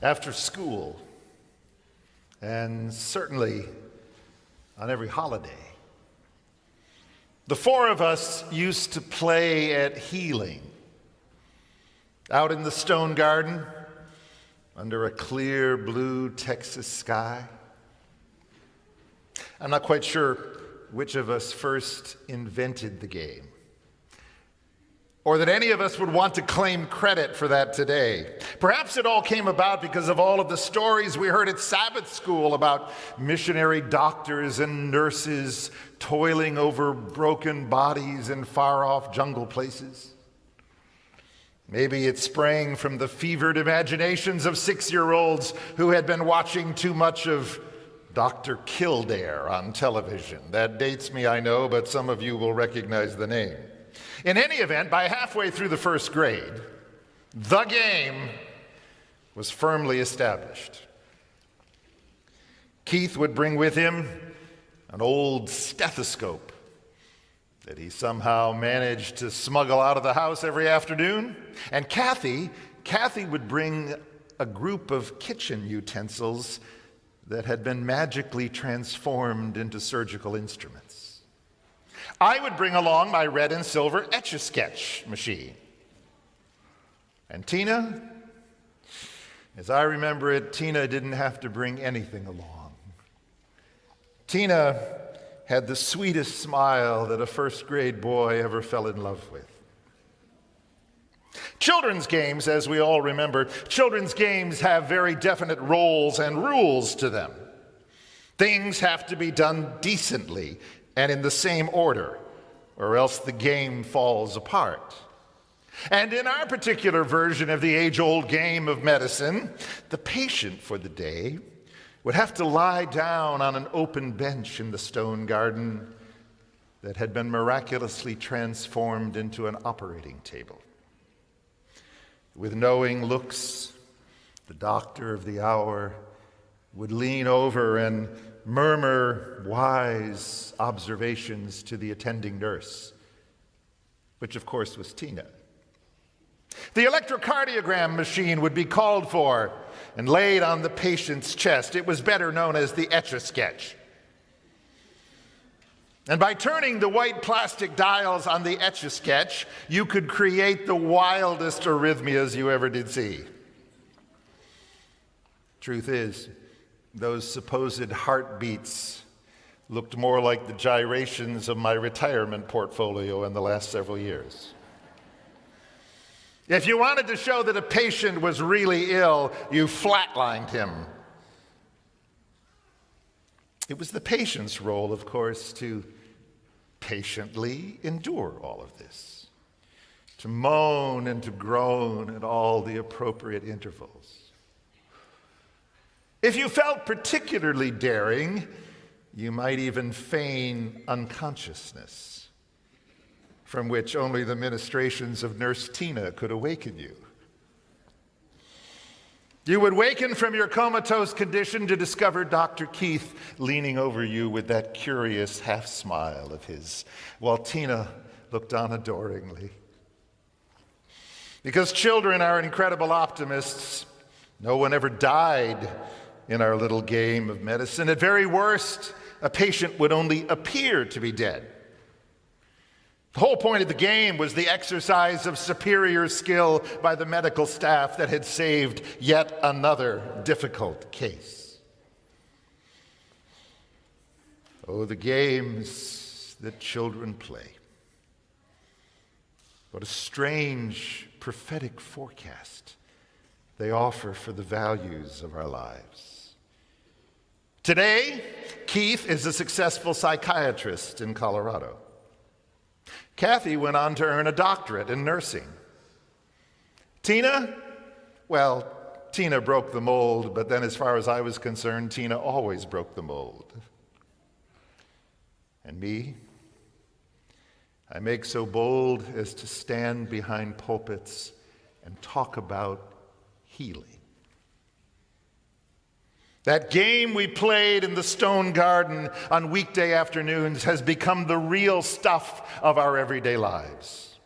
after school, and certainly on every holiday. The four of us used to play at healing out in the stone garden under a clear blue Texas sky. I'm not quite sure which of us first invented the game, or that any of us would want to claim credit for that today. Perhaps it all came about because of all of the stories we heard at Sabbath school about missionary doctors and nurses toiling over broken bodies in far-off jungle places. Maybe it sprang from the fevered imaginations of 6-year-olds who had been watching too much of Dr. Kildare on television. That dates me, I know, but some of you will recognize the name. In any event, by halfway through the first grade, the game was firmly established. Keith would bring with him an old stethoscope that he somehow managed to smuggle out of the house every afternoon. And Kathy would bring a group of kitchen utensils that had been magically transformed into surgical instruments. I would bring along my red and silver Etch-a-Sketch machine. And Tina, as I remember it, Tina didn't have to bring anything along. Tina had the sweetest smile that a first-grade boy ever fell in love with. Children's games, as we all remember, children's games have very definite roles and rules to them. Things have to be done decently and in the same order, or else the game falls apart. And in our particular version of the age-old game of medicine, the patient for the day would have to lie down on an open bench in the stone garden that had been miraculously transformed into an operating table. With knowing looks, the doctor of the hour would lean over and murmur wise observations to the attending nurse, which of course was Tina. The electrocardiogram machine would be called for and laid on the patient's chest. It was better known as the Etch-a-Sketch. And by turning the white plastic dials on the Etch-a-Sketch, you could create the wildest arrhythmias you ever did see. Truth is, those supposed heartbeats looked more like the gyrations of my retirement portfolio in the last several years. If you wanted to show that a patient was really ill, you flatlined him. It was the patient's role, of course, to patiently endure all of this, to moan and to groan at all the appropriate intervals. If you felt particularly daring, you might even feign unconsciousness, from which only the ministrations of Nurse Tina could awaken you. You would waken from your comatose condition to discover Dr. Keith leaning over you with that curious half smile of his, while Tina looked on adoringly. Because children are incredible optimists, no one ever died in our little game of medicine. At very worst, a patient would only appear to be dead. The whole point of the game was the exercise of superior skill by the medical staff that had saved yet another difficult case. Oh, the games that children play. What a strange prophetic forecast they offer for the values of our lives. Today, Keith is a successful psychiatrist in Colorado. Kathy went on to earn a doctorate in nursing. Tina broke the mold, but then as far as I was concerned, Tina always broke the mold. And me, I make so bold as to stand behind pulpits and talk about healing. That game we played in the stone garden on weekday afternoons has become the real stuff of our everyday lives.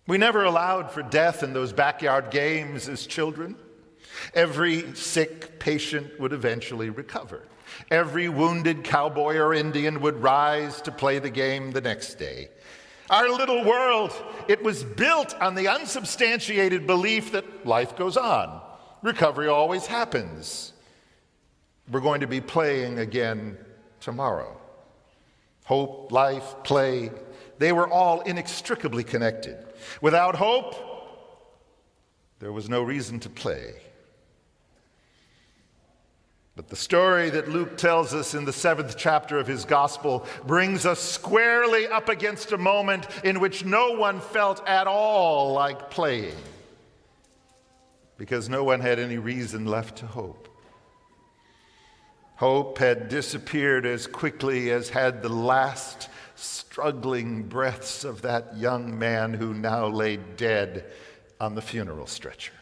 We never allowed for death in those backyard games as children. Every sick patient would eventually recover. Every wounded cowboy or Indian would rise to play the game the next day. Our little world, it was built on the unsubstantiated belief that life goes on. Recovery always happens. We're going to be playing again tomorrow. Hope, life, play, they were all inextricably connected. Without hope, there was no reason to play. But the story that Luke tells us in the 7th chapter of his gospel brings us squarely up against a moment in which no one felt at all like playing, because no one had any reason left to hope. Hope had disappeared as quickly as had the last struggling breaths of that young man who now lay dead on the funeral stretcher.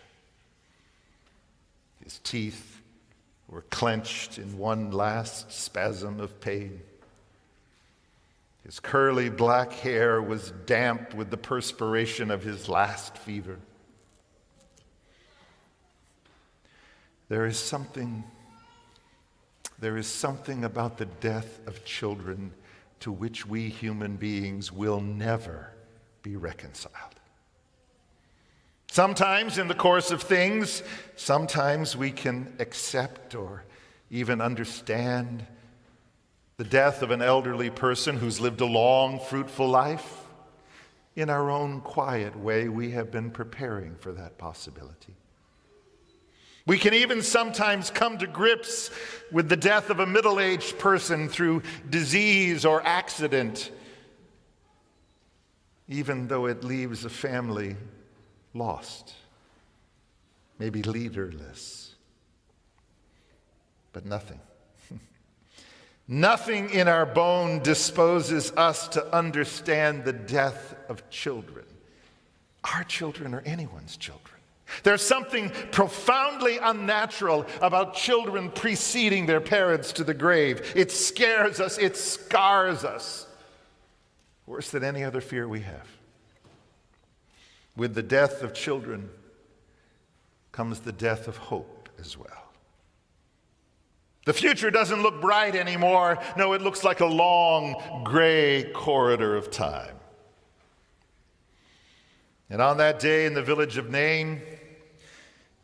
His teeth were clenched in one last spasm of pain. His curly black hair was damp with the perspiration of his last fever. There is something about the death of children to which we human beings will never be reconciled. Sometimes in the course of things, sometimes we can accept or even understand the death of an elderly person who's lived a long, fruitful life. In our own quiet way, we have been preparing for that possibility. We can even sometimes come to grips with the death of a middle-aged person through disease or accident, even though it leaves a family lost, maybe leaderless. But nothing. Nothing in our bone disposes us to understand the death of children, our children or anyone's children. There's something profoundly unnatural about children preceding their parents to the grave. It scares us, it scars us, worse than any other fear we have. With the death of children comes the death of hope as well. The future doesn't look bright anymore. No, it looks like a long, gray corridor of time. And on that day in the village of Nain,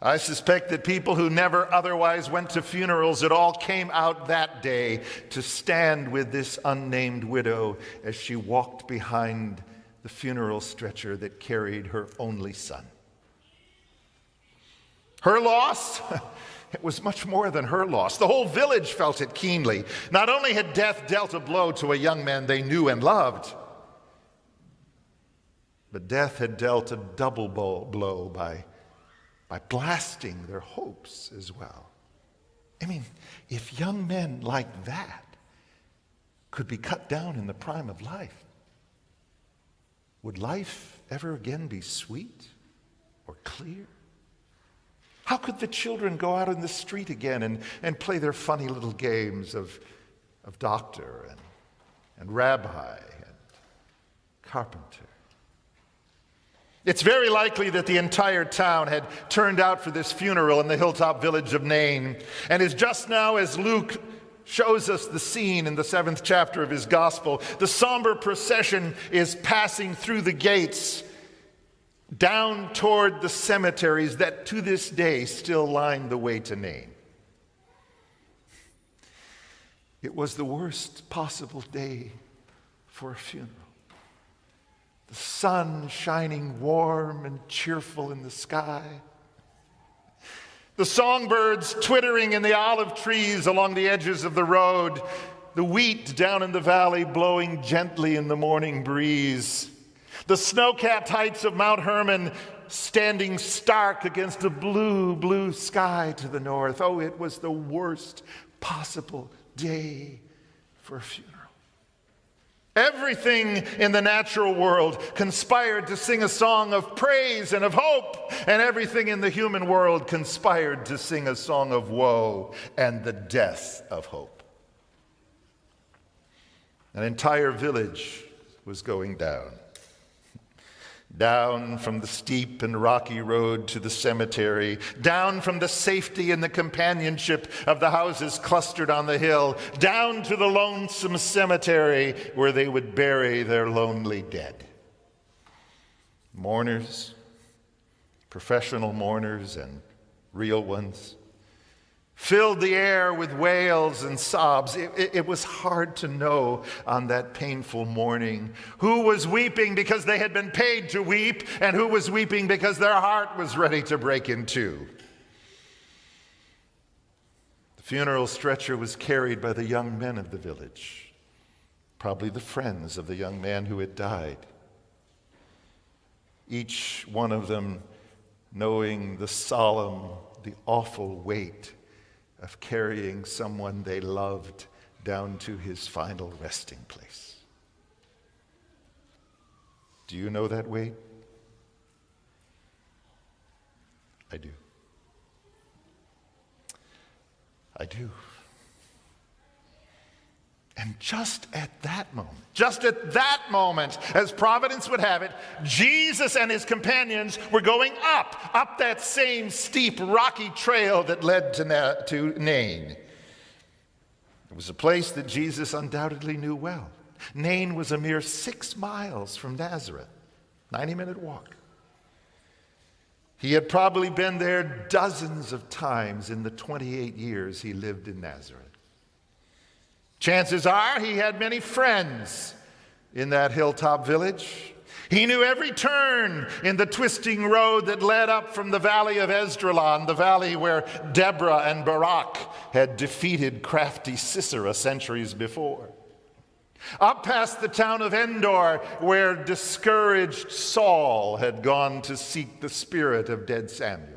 I suspect that people who never otherwise went to funerals at all came out that day to stand with this unnamed widow as she walked behind the funeral stretcher that carried her only son. Her loss? It was much more than her loss. The whole village felt it keenly. Not only had death dealt a blow to a young man they knew and loved, but death had dealt a double blow by blasting their hopes as well. I mean, if young men like that could be cut down in the prime of life, would life ever again be sweet or clear? How could the children go out in the street again and play their funny little games of doctor and rabbi and carpenter? It's very likely that the entire town had turned out for this funeral in the hilltop village of Nain. And it's just now, as Luke shows us the scene in the 7th chapter of his gospel, the somber procession is passing through the gates down toward the cemeteries that to this day still line the way to Nain. It was the worst possible day for a funeral. The sun shining warm and cheerful in the sky. The songbirds twittering in the olive trees along the edges of the road. The wheat down in the valley blowing gently in the morning breeze. The snow-capped heights of Mount Hermon standing stark against a blue, blue sky to the north. Oh, it was the worst possible day for a funeral. Everything in the natural world conspired to sing a song of praise and of hope, and everything in the human world conspired to sing a song of woe and the death of hope. An entire village was going down. Down from the steep and rocky road to the cemetery, down from the safety and the companionship of the houses clustered on the hill, down to the lonesome cemetery where they would bury their lonely dead. Mourners, professional mourners and real ones, filled the air with wails and sobs. It was hard to know on that painful morning who was weeping because they had been paid to weep and who was weeping because their heart was ready to break in two. The funeral stretcher was carried by the young men of the village, probably the friends of the young man who had died. Each one of them knowing the solemn, the awful weight of carrying someone they loved down to his final resting place. Do you know that weight? I do. I do. And just at that moment, as providence would have it, Jesus and his companions were going up that same steep, rocky trail that led to Nain. It was a place that Jesus undoubtedly knew well. Nain was a mere 6 miles from Nazareth, 90-minute walk. He had probably been there dozens of times in the 28 years he lived in Nazareth. Chances are he had many friends in that hilltop village. He knew every turn in the twisting road that led up from the valley of Esdraelon, the valley where Deborah and Barak had defeated crafty Sisera centuries before. Up past the town of Endor, where discouraged Saul had gone to seek the spirit of dead Samuel.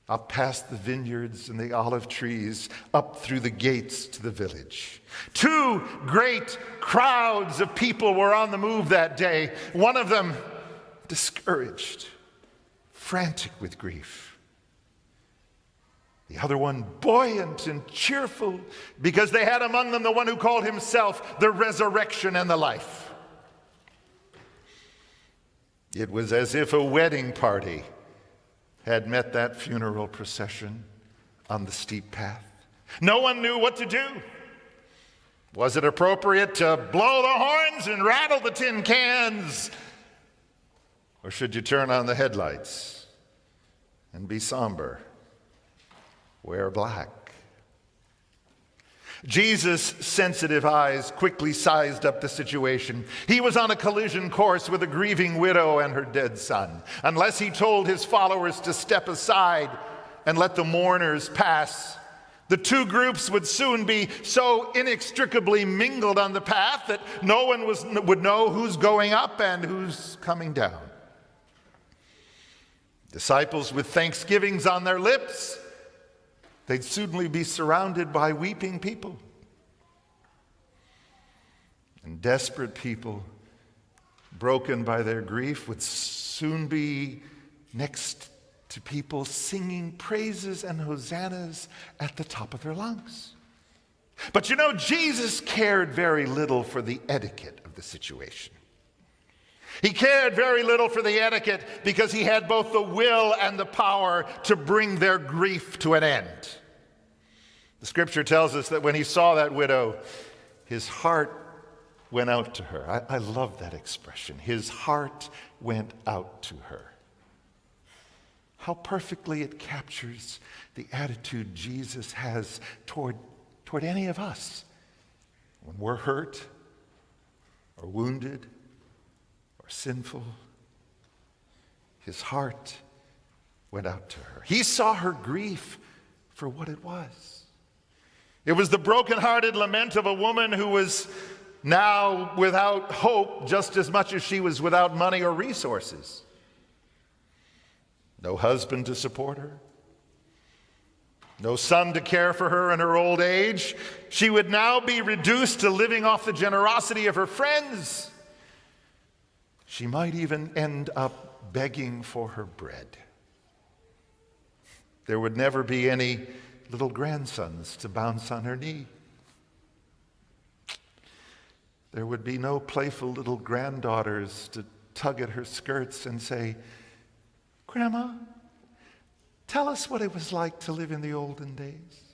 Up past the vineyards and the olive trees, up through the gates to the village. 2 great crowds of people were on the move that day. One of them discouraged, frantic with grief. The other one buoyant and cheerful, because they had among them the one who called himself the resurrection and the life. It was as if a wedding party had met that funeral procession on the steep path. No one knew what to do. Was it appropriate to blow the horns and rattle the tin cans? Or should you turn on the headlights and be somber, wear black? Jesus' sensitive eyes quickly sized up the situation. He was on a collision course with a grieving widow and her dead son. Unless he told his followers to step aside and let the mourners pass, the 2 groups would soon be so inextricably mingled on the path that no one would know who's going up and who's coming down. Disciples with thanksgivings on their lips, they'd soon be surrounded by weeping people. And desperate people, broken by their grief, would soon be next to people singing praises and hosannas at the top of their lungs. But you know, Jesus cared very little for the etiquette of the situation. He cared very little for the etiquette because he had both the will and the power to bring their grief to an end. The scripture tells us that when he saw that widow, his heart went out to her. I love that expression. His heart went out to her. How perfectly it captures the attitude Jesus has toward any of us when we're hurt or wounded or sinful. His heart went out to her. He saw her grief for what it was. It was the brokenhearted lament of a woman who was now without hope just as much as she was without money or resources. No husband to support her. No son to care for her in her old age. She would now be reduced to living off the generosity of her friends. She might even end up begging for her bread. There would never be any little grandsons to bounce on her knee. There would be no playful little granddaughters to tug at her skirts and say, "Grandma, tell us what it was like to live in the olden days."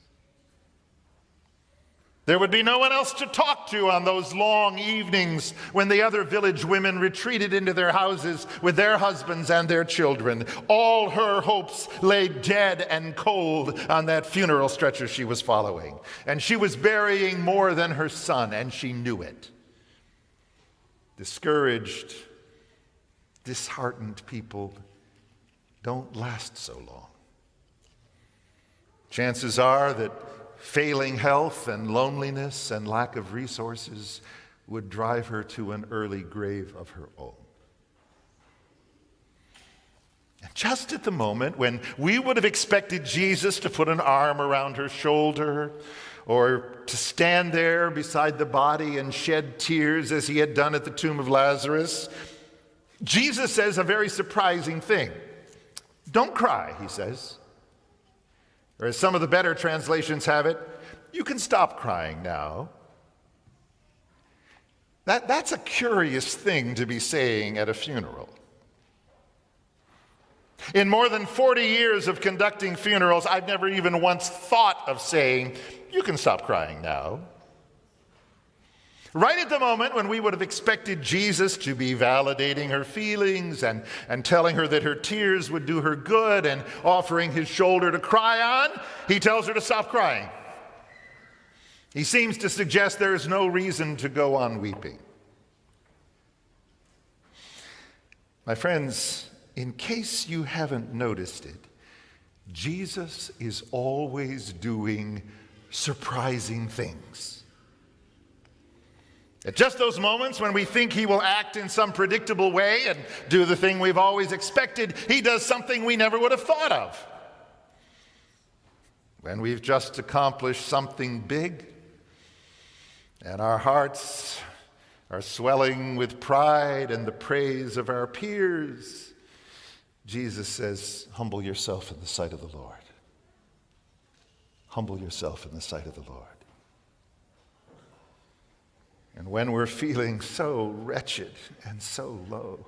There would be no one else to talk to on those long evenings when the other village women retreated into their houses with their husbands and their children. All her hopes lay dead and cold on that funeral stretcher she was following. And she was burying more than her son, and she knew it. Discouraged, disheartened people don't last so long. Chances are that failing health and loneliness and lack of resources would drive her to an early grave of her own. And just at the moment when we would have expected Jesus to put an arm around her shoulder or to stand there beside the body and shed tears as he had done at the tomb of Lazarus, Jesus says a very surprising thing. "Don't cry," he says. Or as some of the better translations have it, "You can stop crying now." That's a curious thing to be saying at a funeral. In more than 40 years of conducting funerals, I've never even once thought of saying, "You can stop crying now." Right at the moment when we would have expected Jesus to be validating her feelings and telling her that her tears would do her good and offering his shoulder to cry on, he tells her to stop crying. He seems to suggest there is no reason to go on weeping. My friends, in case you haven't noticed it, Jesus is always doing surprising things. At just those moments when we think he will act in some predictable way and do the thing we've always expected, he does something we never would have thought of. When we've just accomplished something big and our hearts are swelling with pride and the praise of our peers, Jesus says, "Humble yourself in the sight of the Lord. Humble yourself in the sight of the Lord." And when we're feeling so wretched and so low,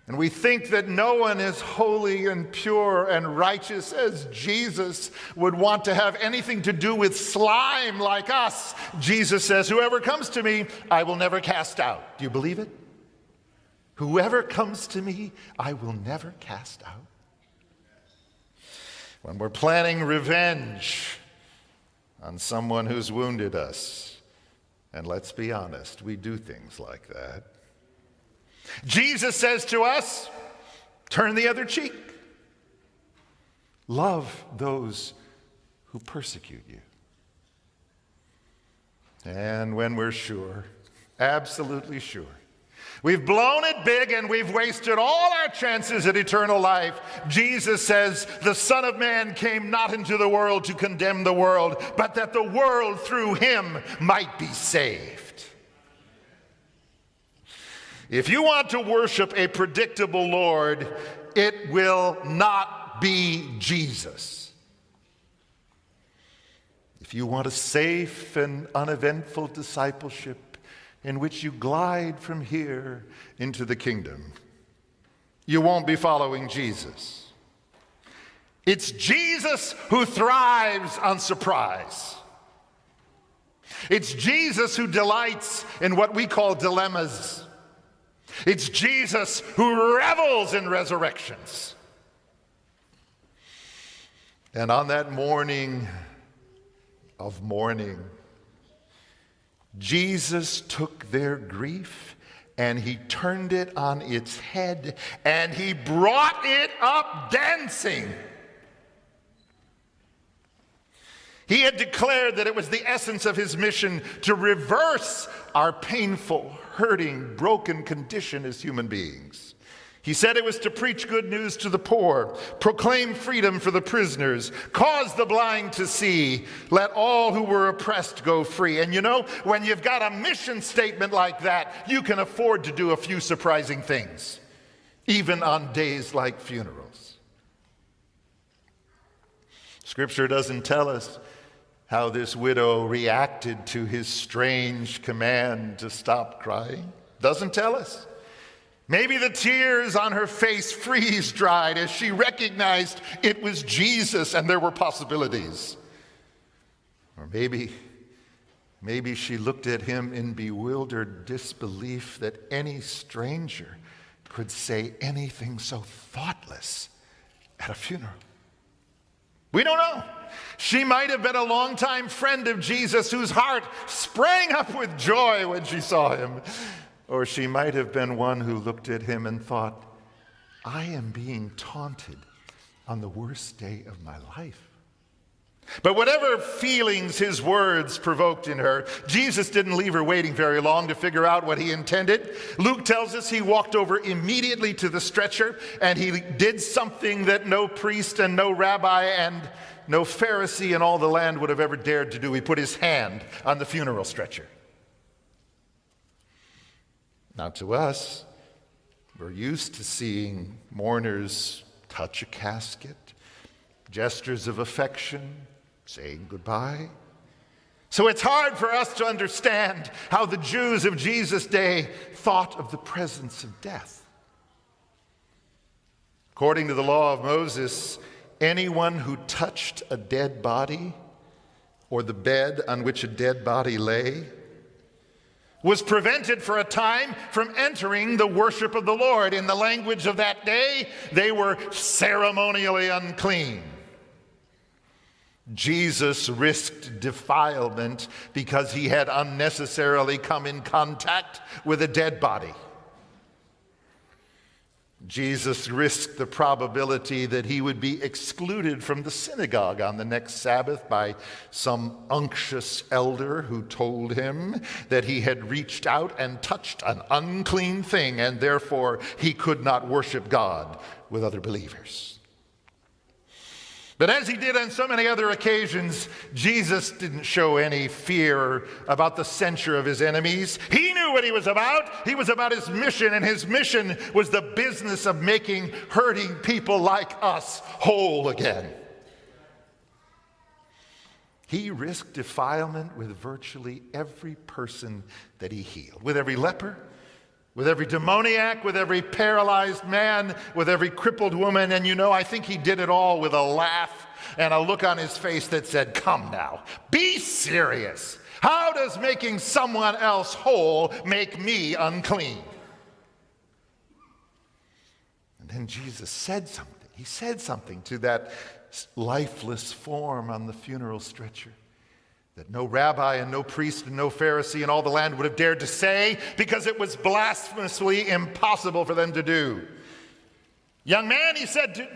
and we think that no one is holy and pure and righteous as Jesus would want to have anything to do with slime like us, Jesus says, "Whoever comes to me, I will never cast out." Do you believe it? Whoever comes to me, I will never cast out. When we're planning revenge on someone who's wounded us, and let's be honest, we do things like that, Jesus says to us, "Turn the other cheek. Love those who persecute you." And when we're sure, absolutely sure, we've blown it big and we've wasted all our chances at eternal life, Jesus says, "The Son of Man came not into the world to condemn the world, but that the world through him might be saved." If you want to worship a predictable Lord, it will not be Jesus. If you want a safe and uneventful discipleship in which you glide from here into the kingdom, you won't be following Jesus. It's Jesus who thrives on surprise. It's Jesus who delights in what we call dilemmas. It's Jesus who revels in resurrections. And on that morning of mourning, Jesus took their grief and he turned it on its head and he brought it up dancing. He had declared that it was the essence of his mission to reverse our painful, hurting, broken condition as human beings. He said it was to preach good news to the poor, proclaim freedom for the prisoners, cause the blind to see, let all who were oppressed go free. And you know, when you've got a mission statement like that, you can afford to do a few surprising things, even on days like funerals. Scripture doesn't tell us how this widow reacted to his strange command to stop crying. Doesn't tell us. Maybe the tears on her face freeze-dried as she recognized it was Jesus and there were possibilities. Or maybe she looked at him in bewildered disbelief that any stranger could say anything so thoughtless at a funeral. We don't know. She might have been a longtime friend of Jesus whose heart sprang up with joy when she saw him. Or she might have been one who looked at him and thought, I am being taunted on the worst day of my life. But whatever feelings his words provoked in her, Jesus didn't leave her waiting very long to figure out what he intended. Luke tells us he walked over immediately to the stretcher, and he did something that no priest and no rabbi and no Pharisee in all the land would have ever dared to do. He put his hand on the funeral stretcher. Now to us, we're used to seeing mourners touch a casket, gestures of affection, saying goodbye. So it's hard for us to understand how the Jews of Jesus' day thought of the presence of death. According to the law of Moses, anyone who touched a dead body or the bed on which a dead body lay was prevented for a time from entering the worship of the Lord. In the language of that day, they were ceremonially unclean. Jesus risked defilement because he had unnecessarily come in contact with a dead body. Jesus risked the probability that he would be excluded from the synagogue on the next Sabbath by some unctuous elder who told him that he had reached out and touched an unclean thing and therefore he could not worship God with other believers. But as he did on so many other occasions, Jesus didn't show any fear about the censure of his enemies. He knew what he was about. He was about his mission, and his mission was the business of making hurting people like us whole again. He risked defilement with virtually every person that he healed, with every leper, with every demoniac, with every paralyzed man, with every crippled woman. And I think he did it all with a laugh and a look on his face that said, come now, be serious. How does making someone else whole make me unclean? And then Jesus said something. He said something to that lifeless form on the funeral stretcher that no rabbi and no priest and no Pharisee in all the land would have dared to say because it was blasphemously impossible for them to do. Young man, he said,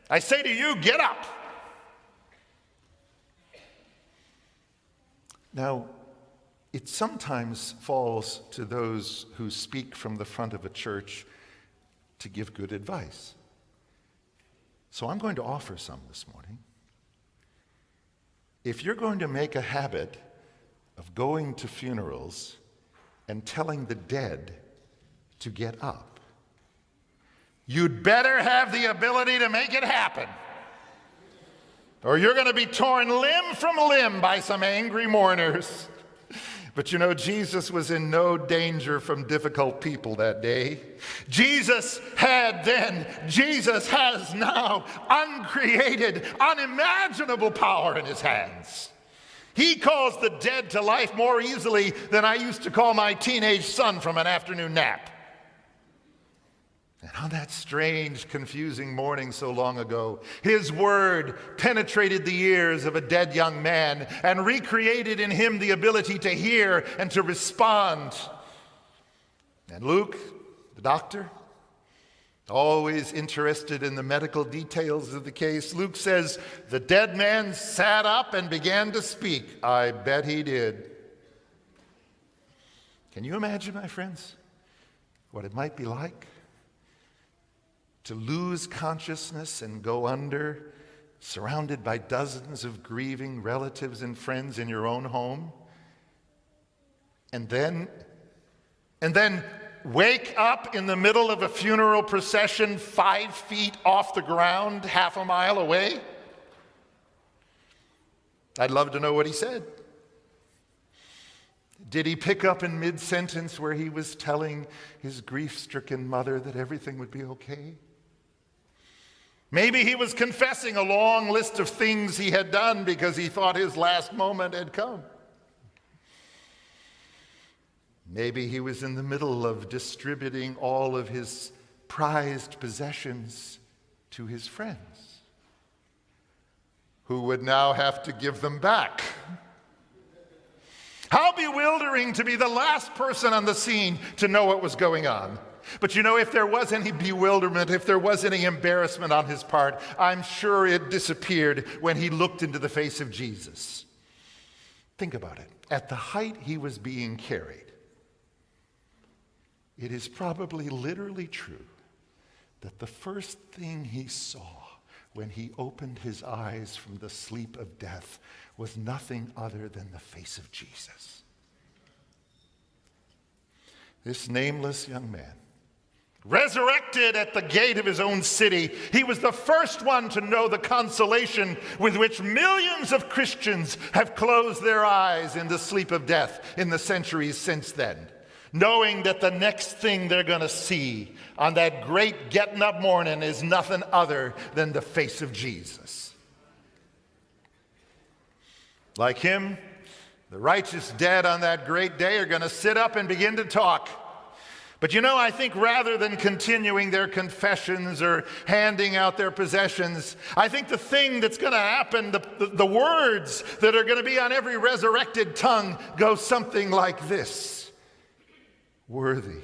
I say to you, get up. Now, it sometimes falls to those who speak from the front of a church to give good advice. So I'm going to offer some this morning. If you're going to make a habit of going to funerals and telling the dead to get up, you'd better have the ability to make it happen. Or you're going to be torn limb from limb by some angry mourners. But Jesus was in no danger from difficult people that day. Jesus had then, Jesus has now uncreated, unimaginable power in his hands. He calls the dead to life more easily than I used to call my teenage son from an afternoon nap. And on that strange, confusing morning so long ago, his word penetrated the ears of a dead young man and recreated in him the ability to hear and to respond. And Luke, the doctor, always interested in the medical details of the case, Luke says, the dead man sat up and began to speak. I bet he did. Can you imagine, my friends, what it might be like to lose consciousness and go under, surrounded by dozens of grieving relatives and friends in your own home, and then wake up in the middle of a funeral procession 5 feet off the ground, half a mile away? I'd love to know what he said. Did he pick up in mid-sentence where he was telling his grief-stricken mother that everything would be okay? Maybe he was confessing a long list of things he had done because he thought his last moment had come. Maybe he was in the middle of distributing all of his prized possessions to his friends, who would now have to give them back. How bewildering to be the last person on the scene to know what was going on. But you know, if there was any bewilderment, if there was any embarrassment on his part, I'm sure it disappeared when he looked into the face of Jesus. Think about it. At the height he was being carried, it is probably literally true that the first thing he saw when he opened his eyes from the sleep of death was nothing other than the face of Jesus. This nameless young man, resurrected at the gate of his own city, he was the first one to know the consolation with which millions of Christians have closed their eyes in the sleep of death in the centuries since then, knowing that the next thing they're going to see on that great getting up morning is nothing other than the face of Jesus. Like him, the righteous dead on that great day are going to sit up and begin to talk. But you know, I think rather than continuing their confessions or handing out their possessions, I think the thing that's going to happen, the words that are going to be on every resurrected tongue go something like this. Worthy,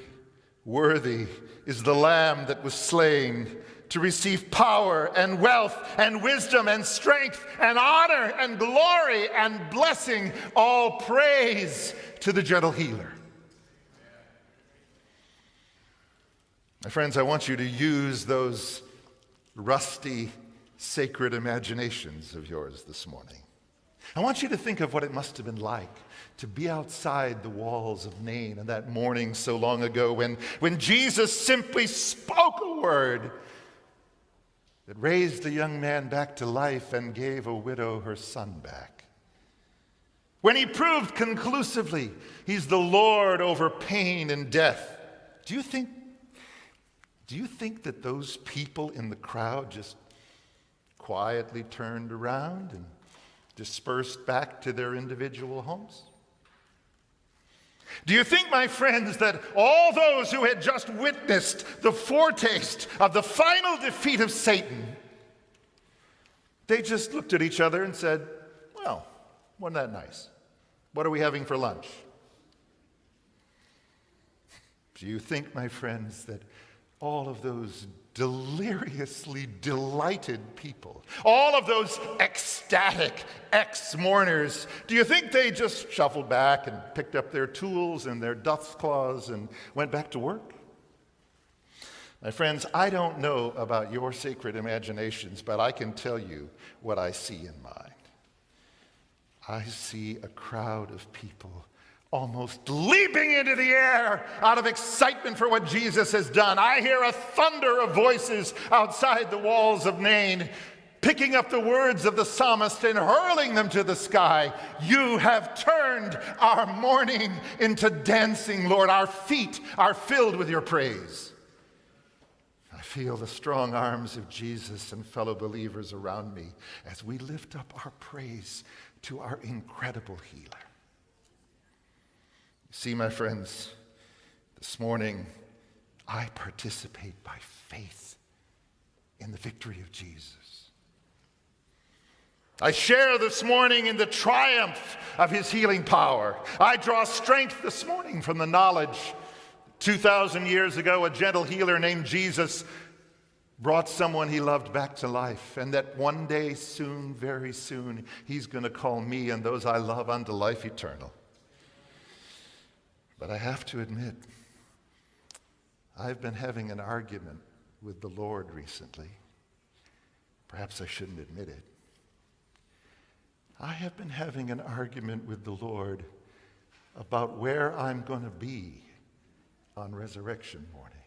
worthy is the Lamb that was slain to receive power and wealth and wisdom and strength and honor and glory and blessing, all praise to the gentle healer. My friends, I want you to use those rusty, sacred imaginations of yours this morning. I want you to think of what it must have been like to be outside the walls of Nain on that morning so long ago when Jesus simply spoke a word that raised a young man back to life and gave a widow her son back. When he proved conclusively he's the Lord over pain and death. Do you think that those people in the crowd just quietly turned around and dispersed back to their individual homes? Do you think, my friends, that all those who had just witnessed the foretaste of the final defeat of Satan, they just looked at each other and said, well, wasn't that nice? What are we having for lunch? Do you think, my friends, that all of those deliriously delighted people, all of those ecstatic ex-mourners, do you think they just shuffled back and picked up their tools and their dust claws and went back to work? My friends, I don't know about your sacred imaginations, but I can tell you what I see in mine. I see a crowd of people almost leaping into the air out of excitement for what Jesus has done. I hear a thunder of voices outside the walls of Nain, picking up the words of the psalmist and hurling them to the sky. You have turned our mourning into dancing, Lord. Our feet are filled with your praise. I feel the strong arms of Jesus and fellow believers around me as we lift up our praise to our incredible healer. See, my friends, this morning I participate by faith in the victory of Jesus. I share this morning in the triumph of his healing power. I draw strength this morning from the knowledge 2,000 years ago, a gentle healer named Jesus brought someone he loved back to life, and that one day soon, very soon, he's going to call me and those I love unto life eternal. But I have to admit, I've been having an argument with the Lord recently. Perhaps I shouldn't admit it. I have been having an argument with the Lord about where I'm going to be on resurrection morning.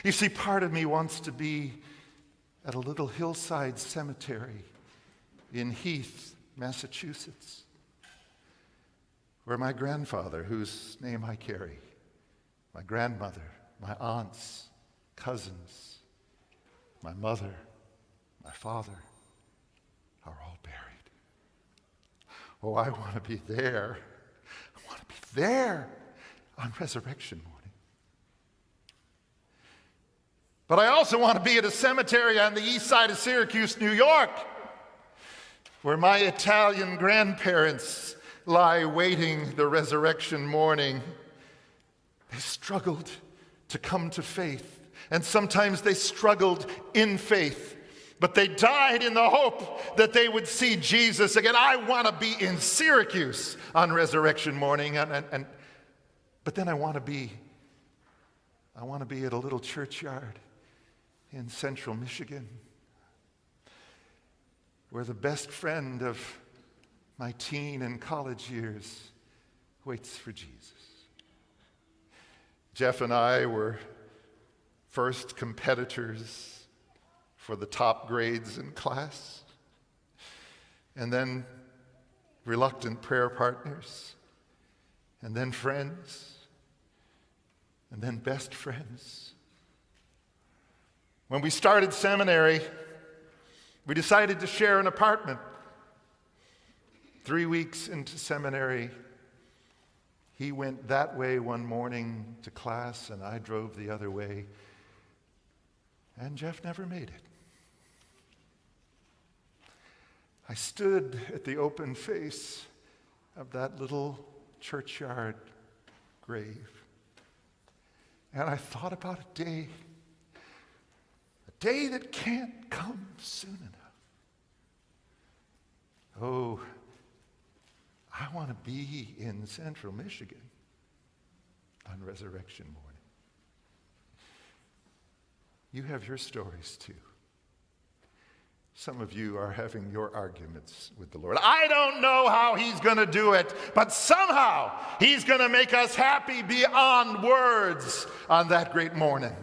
You see, part of me wants to be at a little hillside cemetery in Heath, Massachusetts, where my grandfather, whose name I carry, my grandmother, my aunts, cousins, my mother, my father, are all buried. Oh, I want to be there. I want to be there on resurrection morning. But I also want to be at a cemetery on the east side of Syracuse, New York, where my Italian grandparents lie waiting the resurrection morning. They struggled to come to faith, and sometimes they struggled in faith, but they died in the hope that they would see Jesus again. I want to be in Syracuse on resurrection morning, but then I want to be at a little churchyard in central Michigan, where the best friend of my teen and college years waits for Jesus. Jeff and I were first competitors for the top grades in class, and then reluctant prayer partners, and then friends, and then best friends. When we started seminary, we decided to share an apartment. 3 weeks into seminary, he went that way one morning to class, and I drove the other way, and Jeff never made it. I stood at the open face of that little churchyard grave, and I thought about a day that can't come soon enough. Oh, I want to be in central Michigan on resurrection morning. You have your stories too. Some of you are having your arguments with the Lord. I don't know how he's going to do it, but somehow he's going to make us happy beyond words on that great morning.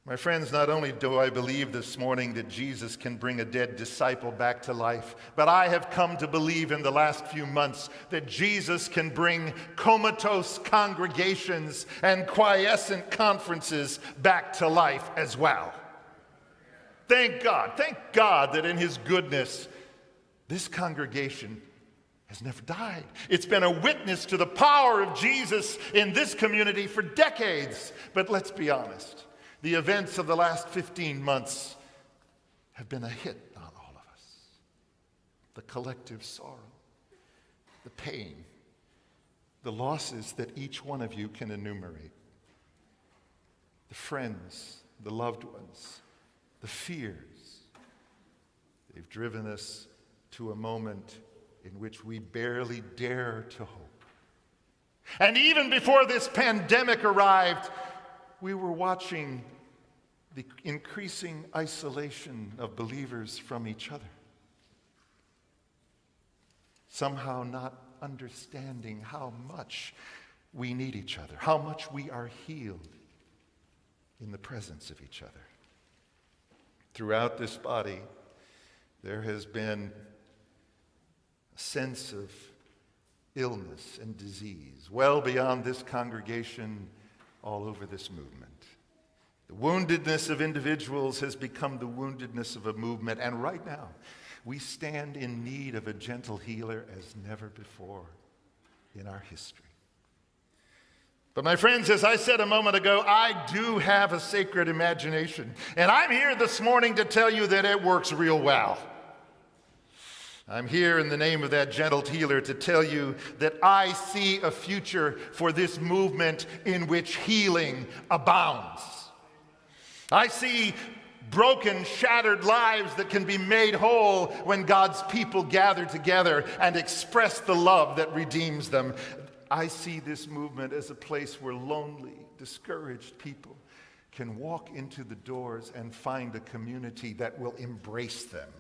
My friends, not only do I believe this morning that Jesus can bring a dead disciple back to life, but I have come to believe in the last few months that Jesus can bring comatose congregations and quiescent conferences back to life as well. Thank God that in his goodness, this congregation has never died. It's been a witness to the power of Jesus in this community for decades. But let's be honest. The events of the last 15 months have been a hit on all of us. The collective sorrow, the pain, the losses that each one of you can enumerate, the friends, the loved ones, the fears. They've driven us to a moment in which we barely dare to hope. And even before this pandemic arrived, we were watching the increasing isolation of believers from each other, somehow not understanding how much we need each other, how much we are healed in the presence of each other. Throughout this body, there has been a sense of illness and disease, well beyond this congregation, all over this movement. The woundedness of individuals has become the woundedness of a movement, and right now, we stand in need of a gentle healer as never before in our history. But my friends, as I said a moment ago, I do have a sacred imagination, and I'm here this morning to tell you that it works real well. I'm here in the name of that gentle healer to tell you that I see a future for this movement in which healing abounds. I see broken, shattered lives that can be made whole when God's people gather together and express the love that redeems them. I see this movement as a place where lonely, discouraged people can walk into the doors and find a community that will embrace them.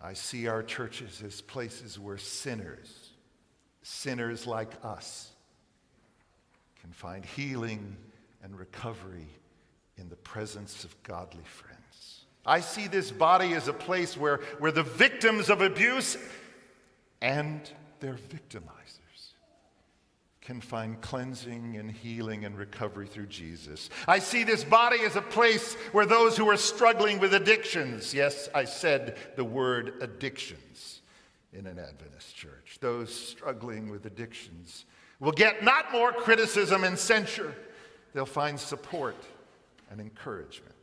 I see our churches as places where sinners like us, can find healing and recovery in the presence of godly friends. I see this body as a place where the victims of abuse and their victimizers can find cleansing and healing and recovery through Jesus. I see this body as a place where those who are struggling with addictions, yes, I said the word addictions in an Adventist church, those struggling with addictions will get not more criticism and censure, they'll find support and encouragement.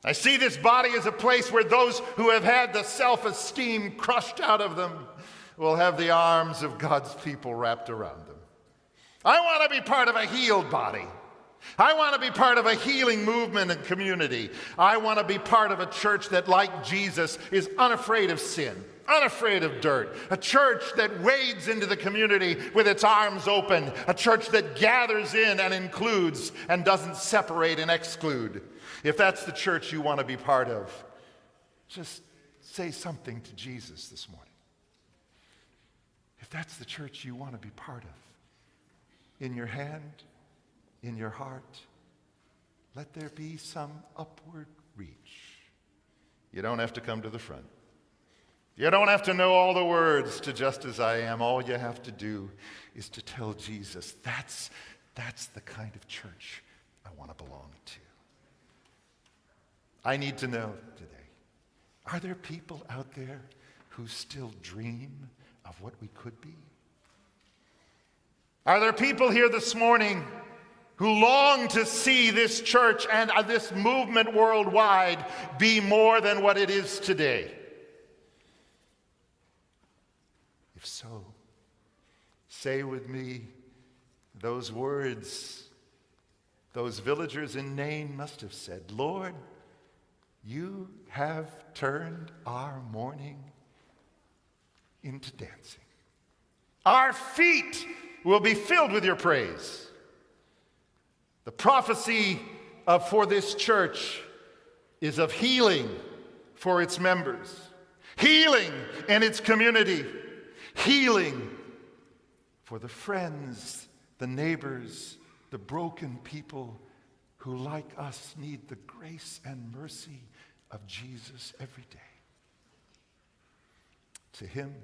I see this body as a place where those who have had the self-esteem crushed out of them will have the arms of God's people wrapped around them. I want to be part of a healed body. I want to be part of a healing movement and community. I want to be part of a church that, like Jesus, is unafraid of sin, unafraid of dirt. A church that wades into the community with its arms open. A church that gathers in and includes and doesn't separate and exclude. If that's the church you want to be part of, just say something to Jesus this morning. If that's the church you want to be part of, in your hand, in your heart, let there be some upward reach. You don't have to come to the front. You don't have to know all the words to just as I am. All you have to do is to tell Jesus, that's the kind of church I want to belong to. I need to know today, are there people out there who still dream of what we could be? Are there people here this morning who long to see this church and this movement worldwide be more than what it is today? If so, say with me those words those villagers in Nain must have said, Lord, you have turned our mourning into dancing. Our feet will be filled with your praise. The prophecy for this church is of healing for its members, healing in its community, healing for the friends, the neighbors, the broken people who, like us, need the grace and mercy of Jesus every day. To him,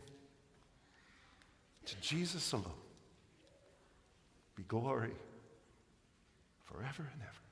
to Jesus alone, be glory forever and ever.